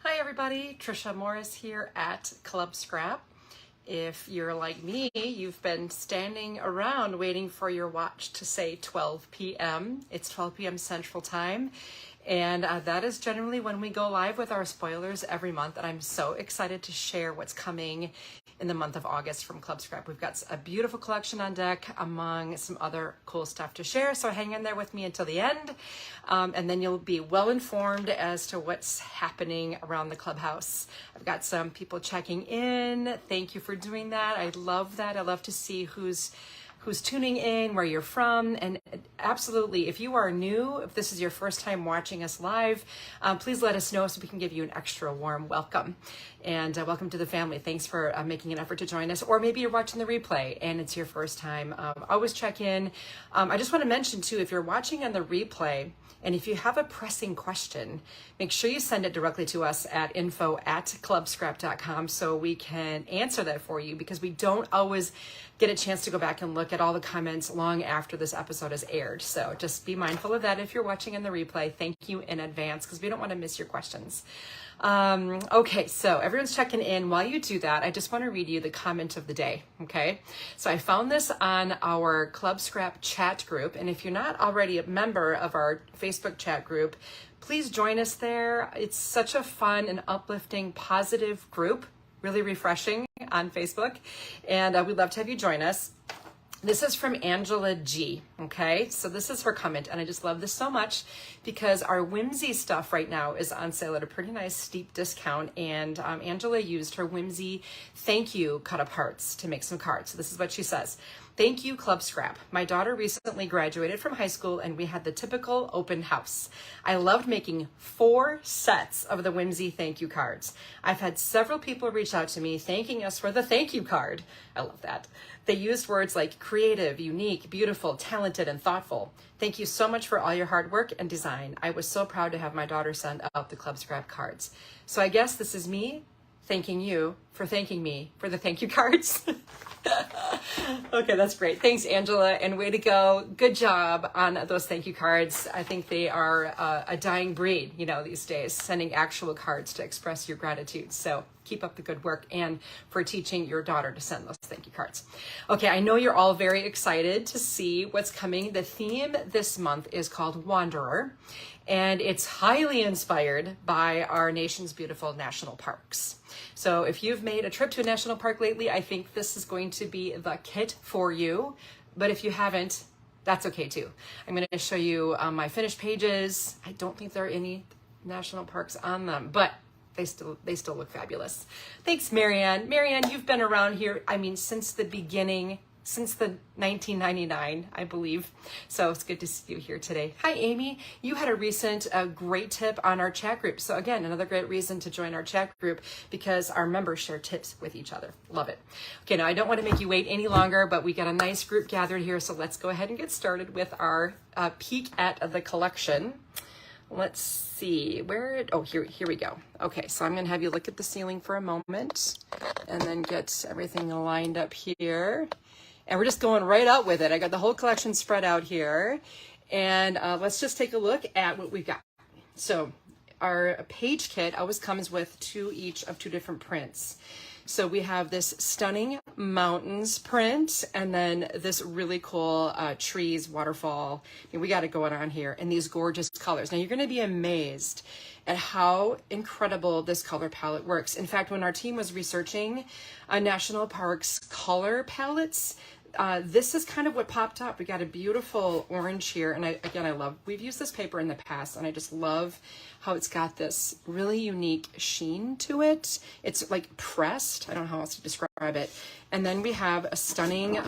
Hi everybody, Tricia Morris here at Club Scrap. If you're like me, you've been standing around waiting for your watch to say 12 p.m. It's 12 p.m. Central Time, and that is generally when we go live with our spoilers every month, and I'm so excited to share what's coming in the month of August from Club Scrap. We've got a beautiful collection on deck among some other cool stuff to share, so hang in there with me until the end, and then you'll be well informed as to what's happening around the clubhouse. I've got some people checking in. Thank you for doing that. I love that. I love to see who's tuning in, where you're from, and absolutely, if you are new, if this is your first time watching us live, please let us know so we can give you an extra warm welcome. And welcome to the family. Thanks for making an effort to join us. Or maybe you're watching the replay and it's your first time. Always check in. I just want to mention too, if you're watching on the replay, and if you have a pressing question, make sure you send it directly to us at info@clubscrap.com so we can answer that for you, because we don't always get a chance to go back and look at all the comments long after this episode is aired. So just be mindful of that if you're watching in the replay. Thank you in advance, because we don't want to miss your questions. Okay, so everyone's checking in. While you do that, I just want to read you the comment of the day, okay? So I found this on our Club Scrap chat group, and if you're not already a member of our Facebook chat group, please join us there. It's such a fun and uplifting, positive group, really refreshing on Facebook, and we'd love to have you join us. This is from Angela G, okay? So this is her comment, and I just love this so much because our Whimsy stuff right now is on sale at a pretty nice steep discount, and Angela used her Whimsy thank you cut-up hearts to make some cards. So this is what she says. Thank you, Club Scrap. My daughter recently graduated from high school and we had the typical open house. I loved making 4 sets of the Whimsy thank you cards. I've had several people reach out to me thanking us for the thank you card. I love that. They used words like creative, unique, beautiful, talented, and thoughtful. Thank you so much for all your hard work and design. I was so proud to have my daughter send out the Club Scrap cards. So I guess this is me thanking you for thanking me for the thank you cards. Okay, that's great. Thanks, Angela, and way to go. Good job on those thank you cards. I think they are a dying breed, these days, sending actual cards to express your gratitude. So keep up the good work, and for teaching your daughter to send those thank you cards. Okay, I know you're all very excited to see what's coming. The theme this month is called Wanderer, and it's highly inspired by our nation's beautiful national parks. So if you've made a trip to a national park lately, I think this is going to be the kit for you. But if you haven't, that's okay too. I'm going to show you my finished pages. I don't think there are any national parks on them, but they still look fabulous. Thanks, Marianne. Marianne, you've been around here, since the beginning, since the 1999, I believe. So it's good to see you here today. Hi, Amy. You had a recent great tip on our chat group. So again, another great reason to join our chat group, because our members share tips with each other. Love it. Okay, now I don't want to make you wait any longer, but we got a nice group gathered here. So let's go ahead and get started with our peek at the collection. Let's see here we go. Okay, so I'm going to have you look at the ceiling for a moment and then get everything lined up here. And we're just going right out with it. I got the whole collection spread out here. And let's just take a look at what we've got. So our page kit always comes with 2 each of 2 different prints. So we have this stunning mountains print, and then this really cool trees, waterfall. We got it going on here in these gorgeous colors. Now you're going to be amazed at how incredible this color palette works. In fact, when our team was researching national parks color palettes, this is kind of what popped up. We got a beautiful orange here, and we've used this paper in the past, and I just love how it's got this really unique sheen to it. It's like pressed. I don't know how else to describe it. And then we have a stunning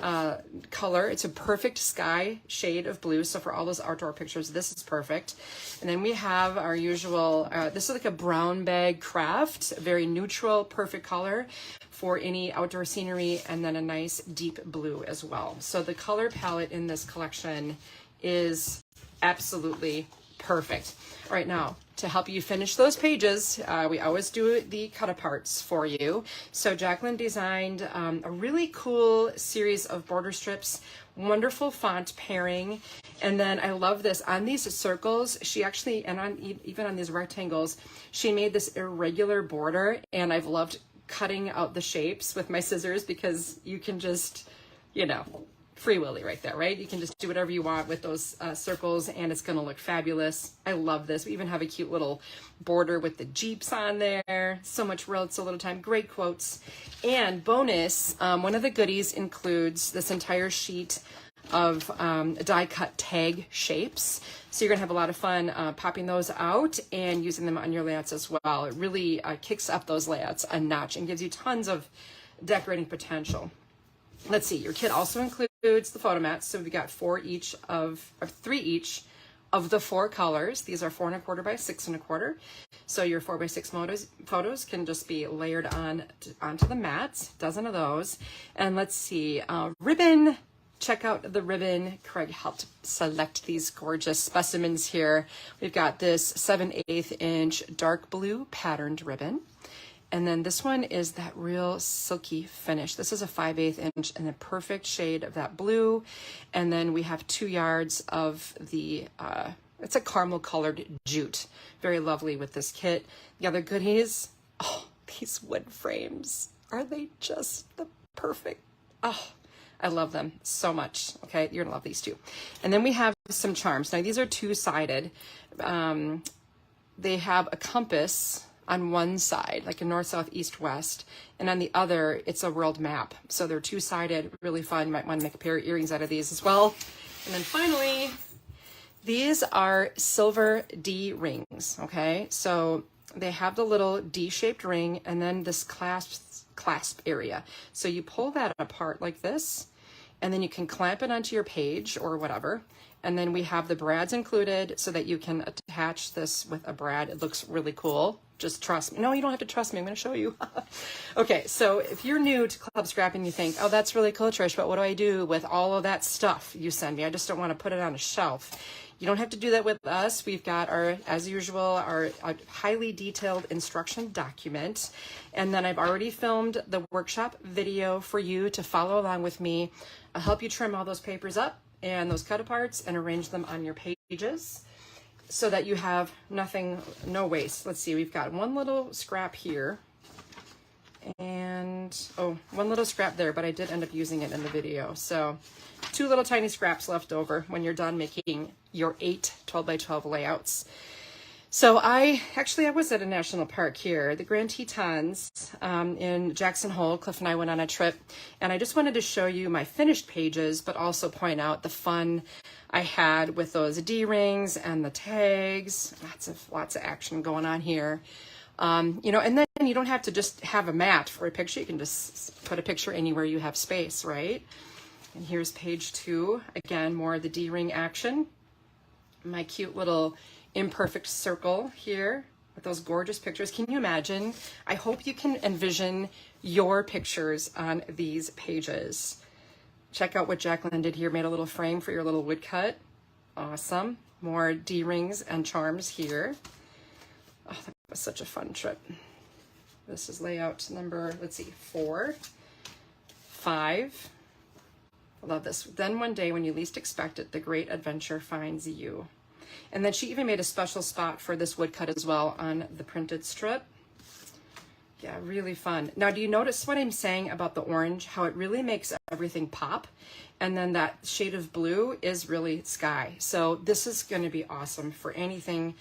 color. It's a perfect sky shade of blue. So for all those outdoor pictures, this is perfect. And then we have our usual, this is like a brown bag craft, very neutral, perfect color for any outdoor scenery, and then a nice deep blue as well. So the color palette in this collection is absolutely perfect. All right, now to help you finish those pages, we always do the cut aparts for you. So Jacqueline designed a really cool series of border strips, wonderful font pairing. And then I love this, on these circles, she actually, and on even on these rectangles, she made this irregular border, and I've loved cutting out the shapes with my scissors because you can just, you know, free willy right there, right? You can just do whatever you want with those circles, and it's gonna look fabulous. I love this. We even have a cute little border with the Jeeps on there. So much road, so little time. Great quotes. And bonus, one of the goodies includes this entire sheet of die cut tag shapes. So you're gonna have a lot of fun popping those out and using them on your layouts as well. It really kicks up those layouts a notch and gives you tons of decorating potential. Let's see, your kit also includes the photo mats. So we got 3 each of the 4 colors. These are 4 1/4 by 6 1/4. So your 4 by 6 photos can just be layered onto the mats, a dozen of those. And let's see, ribbon. Check out the ribbon. Craig helped select these gorgeous specimens here. We've got this 7/8 inch dark blue patterned ribbon. And then this one is that real silky finish. This is a 5/8 inch and a perfect shade of that blue. And then we have 2 yards of the, it's a caramel colored jute. Very lovely with this kit. The other goodies, oh, these wood frames. Are they just the perfect, oh, I love them so much. Okay, you're gonna love these too. And then we have some charms. Now these are 2-sided. They have a compass on one side, like a north, south, east, west, and on the other, it's a world map. So they're 2-sided, really fun. You might want to make a pair of earrings out of these as well. And then finally, these are silver D rings, okay? So they have the little D-shaped ring and then this clasp area. So you pull that apart like this, and then you can clamp it onto your page or whatever. And then we have the brads included so that you can attach this with a brad. It looks really cool. Just trust me. No, you don't have to trust me. I'm going to show you. Okay, so if you're new to Club Scrap and you think, oh, that's really cool, Trish, but what do I do with all of that stuff you send me? I just don't want to put it on a shelf. You don't have to do that with us. We've got our, as usual, our highly detailed instruction document. And then I've already filmed the workshop video for you to follow along with me. I'll help you trim all those papers up and those cut aparts and arrange them on your pages so that you have nothing, no waste. Let's see, we've got one little scrap here and, oh, one little scrap there, but I did end up using it in the video. So 2 little tiny scraps left over when you're done making your 8 12 by 12 layouts. So I was at a national park here, the Grand Tetons in Jackson Hole. Cliff and I went on a trip, and I just wanted to show you my finished pages, but also point out the fun I had with those D-rings and the tags. Lots of action going on here. You know, and then you don't have to just have a mat for a picture. You can just put a picture anywhere you have space, right? And here's page 2. Again, more of the D-ring action. My cute little imperfect circle here with those gorgeous pictures. Can you imagine? I hope you can envision your pictures on these pages. Check out what Jacqueline did here. Made a little frame for your little woodcut. Awesome. More D-rings and charms here. Oh, that was such a fun trip. This is layout number, let's see, 4, 5. I love this. Then one day when you least expect it, the great adventure finds you. And then she even made a special spot for this woodcut as well on the printed strip. Yeah, really fun. Now, do you notice what I'm saying about the orange? How it really makes everything pop. And then that shade of blue is really sky. So this is going to be awesome for anything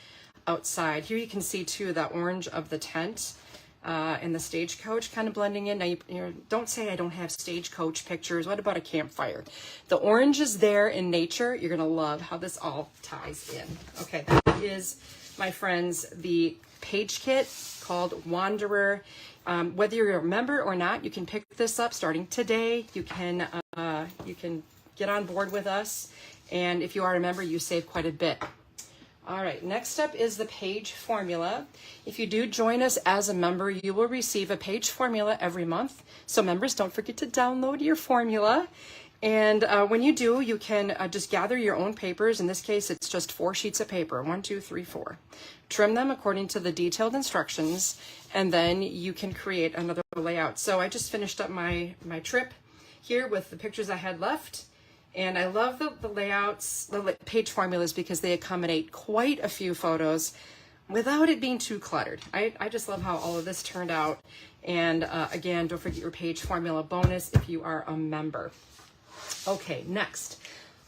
outside. Here you can see too that orange of the tent and the stagecoach kind of blending in. Now, you don't say I don't have stagecoach pictures. What about a campfire? The orange is there in nature. You're going to love how this all ties in. Okay, that is, my friends, the page kit called Wanderer. Whether you're a member or not, you can pick this up starting today. You can get on board with us. And if you are a member, you save quite a bit. All right, next up is the page formula. If you do join us as a member, you will receive a page formula every month. So members, don't forget to download your formula. And when you do, you can just gather your own papers. In this case, it's just 4 sheets of paper, 1, 2, 3, 4. Trim them according to the detailed instructions, and then you can create another layout. So I just finished up my trip here with the pictures I had left. And I love the layouts, the page formulas, because they accommodate quite a few photos without it being too cluttered. I just love how all of this turned out. And again, don't forget your page formula bonus if you are a member. Okay, next,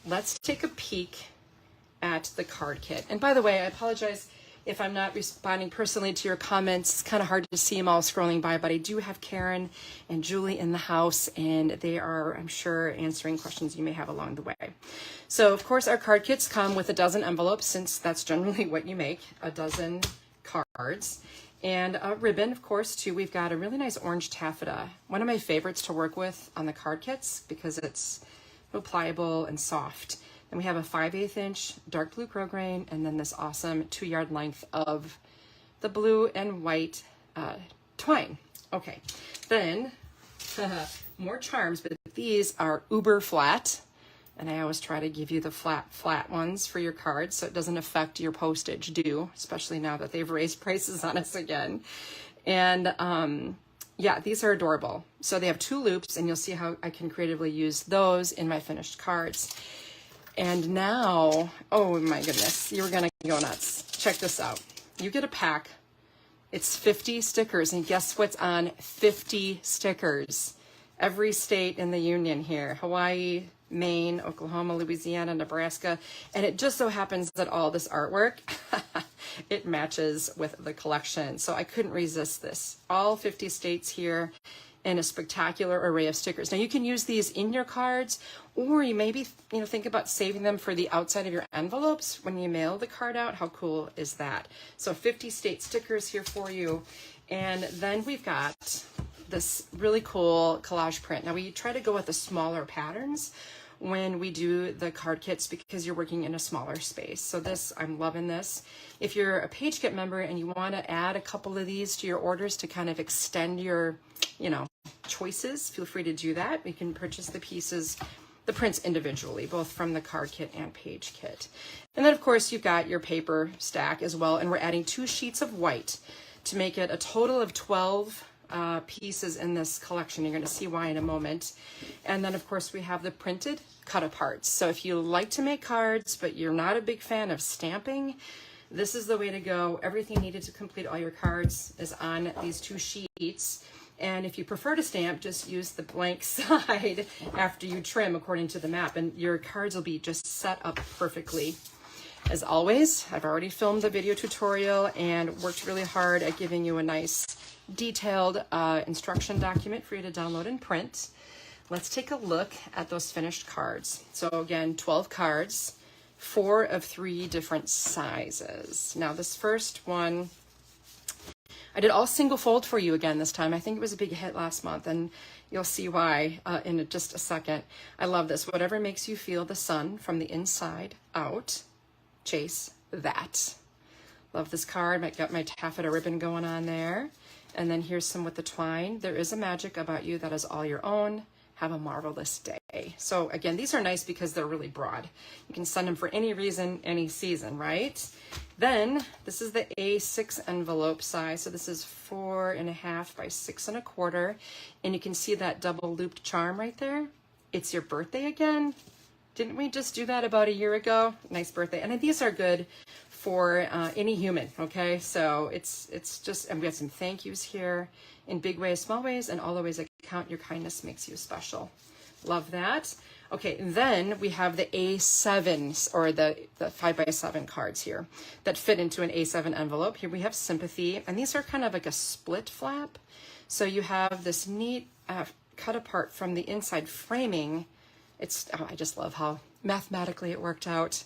let's take a peek at the card kit. And by the way, I apologize if I'm not responding personally to your comments. It's kind of hard to see them all scrolling by, but I do have Karen and Julie in the house, and they are, I'm sure, answering questions you may have along the way. So, of course, our card kits come with a dozen envelopes, since that's generally what you make, a dozen cards. And a ribbon, of course, too. We've got a really nice orange taffeta, one of my favorites to work with on the card kits because it's so pliable and soft. And we have a 5/8 inch dark blue grosgrain, and then this awesome 2-yard length of the blue and white twine. Okay, then more charms, but these are uber flat. And I always try to give you the flat ones for your cards so it doesn't affect your postage due, especially now that they've raised prices on us again. And yeah, these are adorable. So they have 2 loops, and you'll see how I can creatively use those in my finished cards. And now, oh my goodness, you're gonna go nuts. Check this out. You get a pack. It's 50 stickers, and guess what's on 50 stickers? Every state in the union here: Hawaii, Maine, Oklahoma, Louisiana, Nebraska. And it just so happens that all this artwork, it matches with the collection. So I couldn't resist this. All 50 states here and a spectacular array of stickers. Now you can use these in your cards, or you maybe think about saving them for the outside of your envelopes when you mail the card out. How cool is that? So 50 state stickers here for you. And then we've got this really cool collage print. Now we try to go with the smaller patterns when we do the card kits because you're working in a smaller space. So this, I'm loving this. If you're a Page Kit member and you want to add a couple of these to your orders to kind of extend your, choices, feel free to do that. You can purchase the pieces, the prints individually, both from the card kit and Page Kit. And then of course you've got your paper stack as well, and we're adding 2 sheets of white to make it a total of 12 pieces in this collection. You're going to see why in a moment. And then of course we have the printed cut aparts. So if you like to make cards but you're not a big fan of stamping, this is the way to go. Everything needed to complete all your cards is on these 2 sheets. And if you prefer to stamp, just use the blank side after you trim according to the map, and your cards will be just set up perfectly. As always, I've already filmed the video tutorial and worked really hard at giving you a nice detailed instruction document for you to download and print. Let's take a look at those finished cards. So again, 12 cards, 4 of 3 different sizes. Now this first one, I did all single fold for you again this time. I think it was a big hit last month, and you'll see why in just a second. I love this. Whatever makes you feel the sun from the inside out, chase that. Love this card. I got my taffeta ribbon going on there. And then here's some with the twine. There is a magic about you that is all your own. Have a marvelous day. So again, these are nice because they're really broad. You can send them for any reason, any season, right? Then this is the A6 envelope size. So this is 4.5 by 6.25. And you can see that double looped charm right there. It's your birthday again. Didn't we just do that about a year ago? Nice birthday. And these are good for any human, okay? So it's just, and we have some thank yous here in big ways, small ways, and all the ways that count. Your kindness makes you special. Love that. Okay, then we have the A7s, or the 5x7 cards here that fit into an A7 envelope. Here we have sympathy, and these are kind of like a split flap. So you have this neat cut apart from the inside framing. I just love how mathematically it worked out.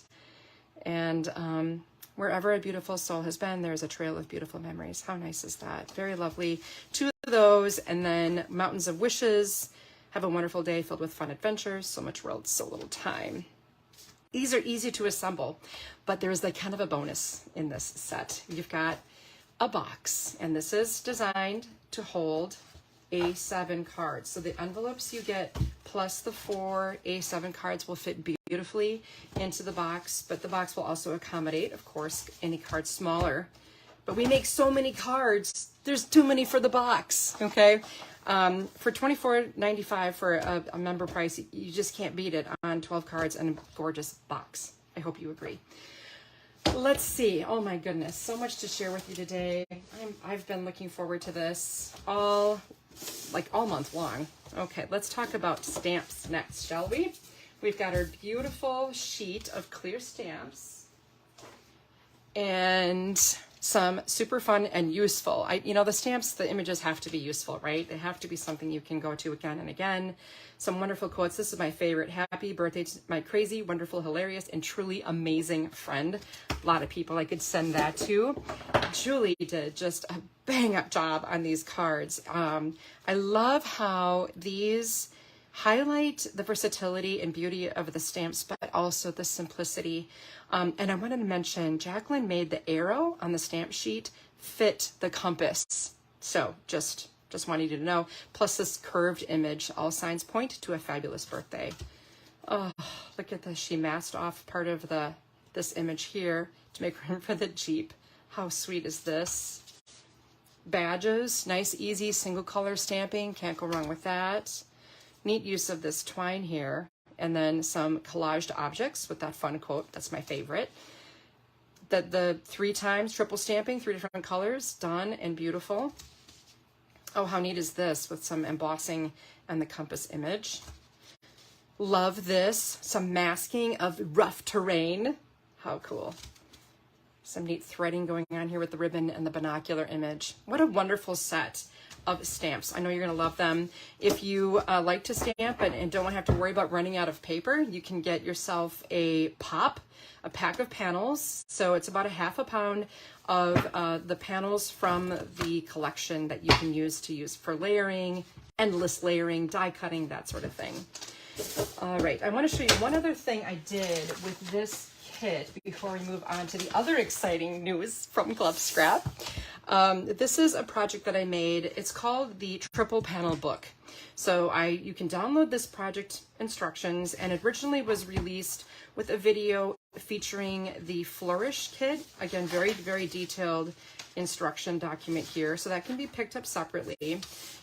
And wherever a beautiful soul has been, there's a trail of beautiful memories. How nice is that? Very lovely. 2 of those, and then Mountains of Wishes. Have a wonderful day filled with fun adventures. So much world, so little time. These are easy to assemble, but there's like kind of a bonus in this set. You've got a box, and this is designed to hold A7 cards. So the envelopes you get plus the 4 A7 cards will fit beautifully into the box, but the box will also accommodate, of course, any card smaller. But we make so many cards, there's too many for the box, okay? For $24.95 for a member price, you just can't beat it on 12 cards and a gorgeous box. I hope you agree. Let's see. Oh my goodness, so much to share with you today. I've been looking forward to this all month long. Okay, let's talk about stamps next, shall we? We've got our beautiful sheet of clear stamps and some super fun and useful. The stamps, the images have to be useful, right? They have to be something you can go to again and again. Some wonderful quotes. This is my favorite. Happy birthday to my crazy, wonderful, hilarious, and truly amazing friend. A lot of people I could send that to. Julie did just a bang-up job on these cards. I love how these highlight the versatility and beauty of the stamps, but also the simplicity. And I wanted to mention, Jacqueline made the arrow on the stamp sheet fit the compass. So just wanted you to know. Plus this curved image, all signs point to a fabulous birthday. Oh, look at this. She masked off part of this image here to make room for the Jeep. How sweet is this? Badges, nice, easy, single color stamping. Can't go wrong with that. Neat use of this twine here. And then some collaged objects with that fun quote. That's my favorite. The 3 times triple stamping, 3 different colors, done and beautiful. Oh, how neat is this with some embossing and the compass image. Love this. Some masking of rough terrain. How cool. Some neat threading going on here with the ribbon and the binocular image. What a wonderful set of stamps. I know you're going to love them. If you like to stamp and don't have to worry about running out of paper, you can get yourself a pack of panels. So it's about a half a pound of the panels from the collection that you can use for layering, endless layering, die cutting, that sort of thing. All right, I want to show you one other thing I did with this kit before we move on to the other exciting news from Club Scrap. This is a project that I made. It's called the Triple Panel Book. So you can download this project instructions, and it originally was released with a video featuring the Flourish kit. Again, very, very detailed instruction document here. So that can be picked up separately.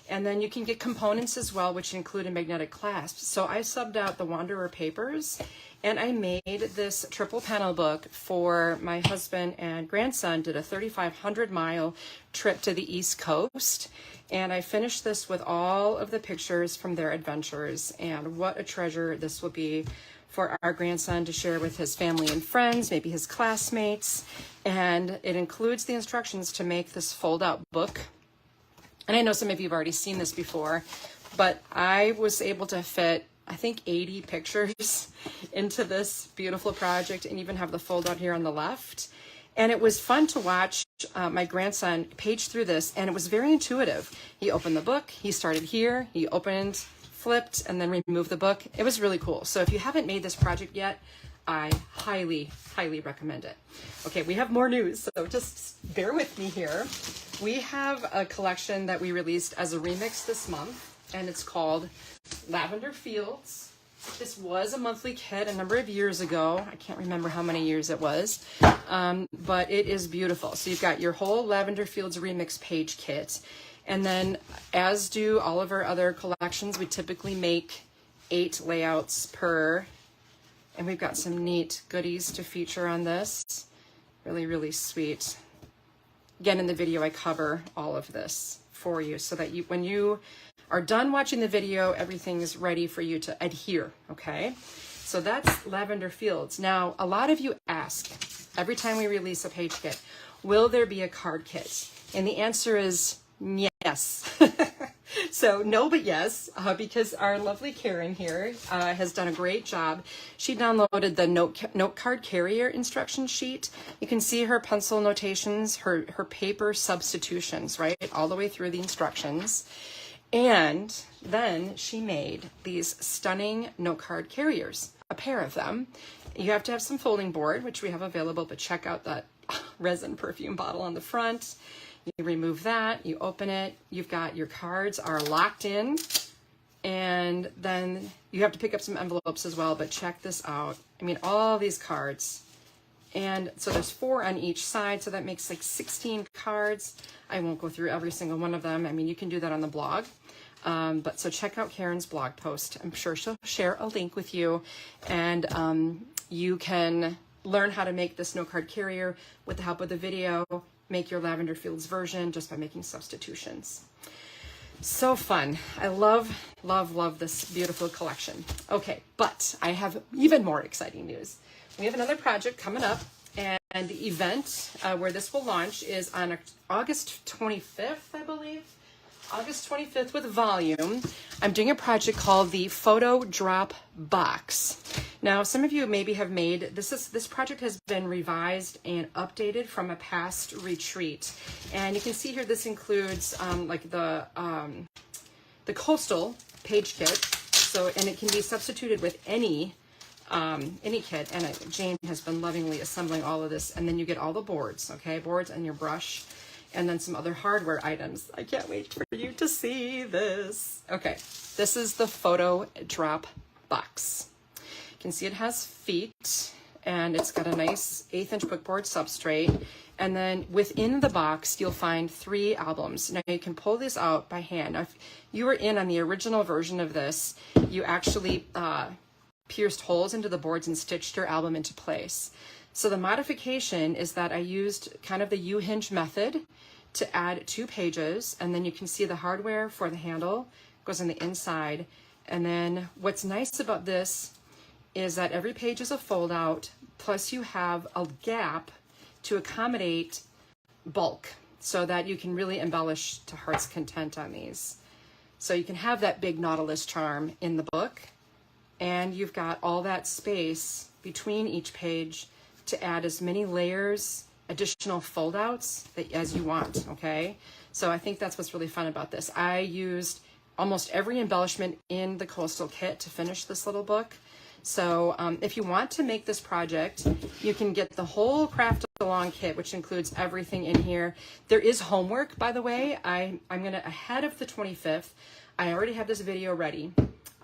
And then you can get components as well, which include a magnetic clasp. So I subbed out the Wanderer papers, and I made this triple panel book for my husband and grandson. Did a 3,500-mile trip to the East Coast. And I finished this with all of the pictures from their adventures. And what a treasure this will be for our grandson to share with his family and friends, maybe his classmates. And it includes the instructions to make this fold-out book. And I know some of you have already seen this before, but I was able to fit, I think, 80 pictures into this beautiful project, and even have the fold out here on the left. And it was fun to watch my grandson page through this, and it was very intuitive. He opened the book, he started here, he opened, flipped, and then removed the book. It was really cool. So if you haven't made this project yet, I highly, highly recommend it. Okay, we have more news, so just bear with me here. We have a collection that we released as a remix this month, and it's called Lavender Fields. This was a monthly kit a number of years ago. I can't remember how many years it was, but it is beautiful. So you've got your whole Lavender Fields remix page kit, and then as do all of our other collections, we typically make 8 layouts per. And we've got some neat goodies to feature on this. Really, really sweet. Again, in the video, I cover all of this for you so that when you are done watching the video, everything is ready for you to adhere, okay? So that's Lavender Fields. Now, a lot of you ask, every time we release a page kit, will there be a card kit? And the answer is yes. So no, but yes, because our lovely Karen here has done a great job. She downloaded the note card carrier instruction sheet. You can see her pencil notations, her paper substitutions, right, all the way through the instructions. And then she made these stunning note card carriers, a pair of them. You have to have some folding board, which we have available, but check out that resin perfume bottle on the front. You remove that, you open it, you've got your cards are locked in And then you have to pick up some envelopes as well, but check this out. I mean, all these cards. And so there's 4 on each side, so that makes like 16 cards. I won't go through every single one of them. I mean, you can do that on the blog. But so check out Karen's blog post. I'm sure she'll share a link with you, and you can learn how to make this note card carrier with the help of the video. Make your Lavender Fields version just by making substitutions. So fun. I love, love, love this beautiful collection. Okay, but I have even more exciting news. We have another project coming up, and the event where this will launch is on August 25th, I believe. August 25th with volume. I'm doing a project called the Photo Drop Box. Now, some of you maybe have made, this project has been revised and updated from a past retreat. And you can see here, this includes like the coastal page kit. So, and it can be substituted with any kit. And Jane has been lovingly assembling all of this. And then you get all the boards, okay? Boards and your brush, and then some other hardware items. I can't wait for you to see this. Okay, this is the Photo Drop Box. You can see it has feet, and it's got a nice 1/8" bookboard substrate. And then within the box, you'll find 3 albums. Now you can pull this out by hand. Now, if you were in on the original version of this, you actually pierced holes into the boards and stitched your album into place. So the modification is that I used kind of the U-hinge method to add 2 pages, and then you can see the hardware for the handle goes on the inside. And then what's nice about this is that every page is a fold out, plus you have a gap to accommodate bulk so that you can really embellish to heart's content on these. So you can have that big Nautilus charm in the book, and you've got all that space between each page to add as many layers, additional fold outs as you want, okay? So I think that's what's really fun about this. I used almost every embellishment in the coastal kit to finish this little book. So if you want to make this project, you can get the whole craft along kit, which includes everything in here. There is homework, by the way. I'm gonna, ahead of the 25th, I already have this video ready.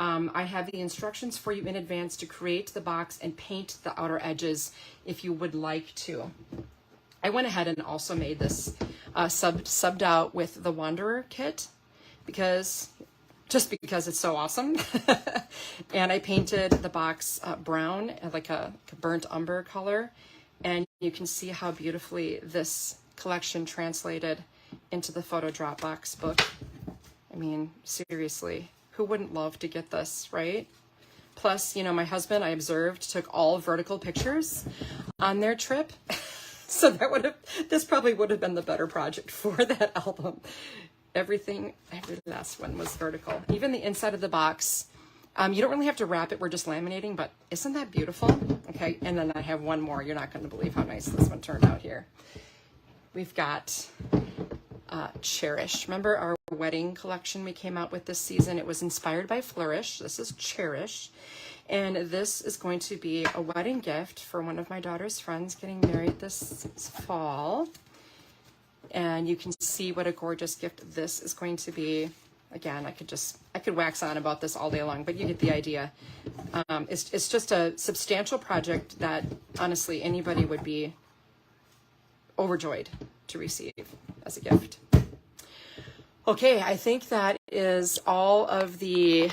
I have the instructions for you in advance to create the box and paint the outer edges if you would like to. I went ahead and also made this subbed out with the Wanderer kit because it's so awesome. And I painted the box brown, like a burnt umber color. And you can see how beautifully this collection translated into the Photo Drop Box book. I mean, seriously. Who wouldn't love to get this, right? Plus, you know, my husband, I observed, took all vertical pictures on their trip. So this probably would have been the better project for that album. Every last one was vertical. Even the inside of the box, you don't really have to wrap it. We're just laminating, but isn't that beautiful? Okay, and then I have one more. You're not going to believe how nice this one turned out here. We've got Cherish. Remember our wedding collection we came out with this season? It was inspired by Flourish. This is Cherish. And this is going to be a wedding gift for one of my daughter's friends getting married this fall. And you can see what a gorgeous gift this is going to be. Again, I could wax on about this all day long, but you get the idea. It's just a substantial project that honestly anybody would be overjoyed to receive as a gift. Okay, I think that is all of the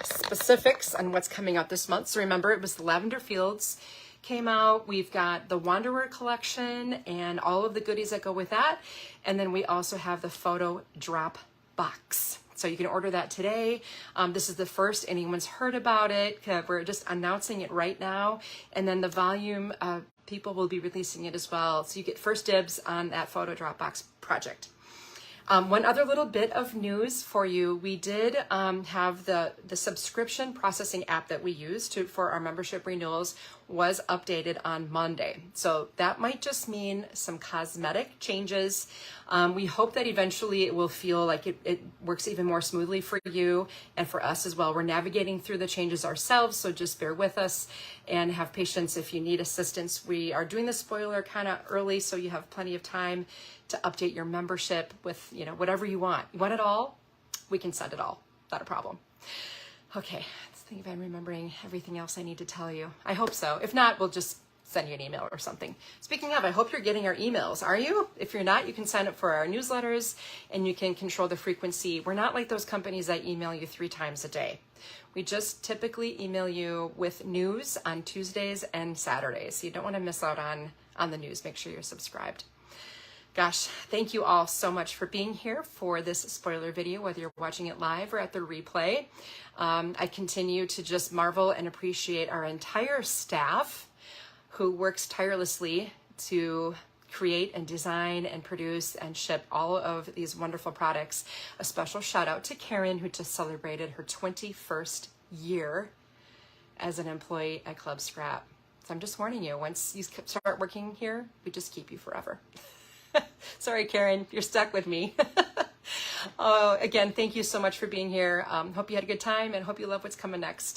specifics on what's coming out this month. So remember, it was the Lavender Fields came out. We've got the Wanderer collection and all of the goodies that go with that. And then we also have the Photo Drop Box. So you can order that today. This is the first anyone's heard about it. We're just announcing it right now. And then the volume, people will be releasing it as well. So you get first dibs on that Photo Drop Box project. One other little bit of news for you. We did have the subscription processing app that we use for our membership renewals was updated on Monday. So that might just mean some cosmetic changes. We hope that eventually it will feel like it works even more smoothly for you and for us as well. We're navigating through the changes ourselves, so just bear with us and have patience if you need assistance. We are doing the spoiler kind of early, so you have plenty of time to update your membership with, you know, whatever you want. You want it all? We can send it all. Not a problem. Okay, let's think if I'm remembering everything else I need to tell you. I hope so. If not, we'll just send you an email or something. Speaking of, I hope you're getting our emails. Are you? If you're not, you can sign up for our newsletters and you can control the frequency. We're not like those companies that email you 3 times a day. We just typically email you with news on Tuesdays and Saturdays. So you don't want to miss out on the news. Make sure you're subscribed. Gosh, thank you all so much for being here for this spoiler video, whether you're watching it live or at the replay. I continue to just marvel and appreciate our entire staff who works tirelessly to create and design and produce and ship all of these wonderful products. A special shout out to Karen, who just celebrated her 21st year as an employee at Club Scrap. So I'm just warning you, once you start working here, we just keep you forever. Sorry, Karen, you're stuck with me. Again, thank you so much for being here. Hope you had a good time and hope you love what's coming next.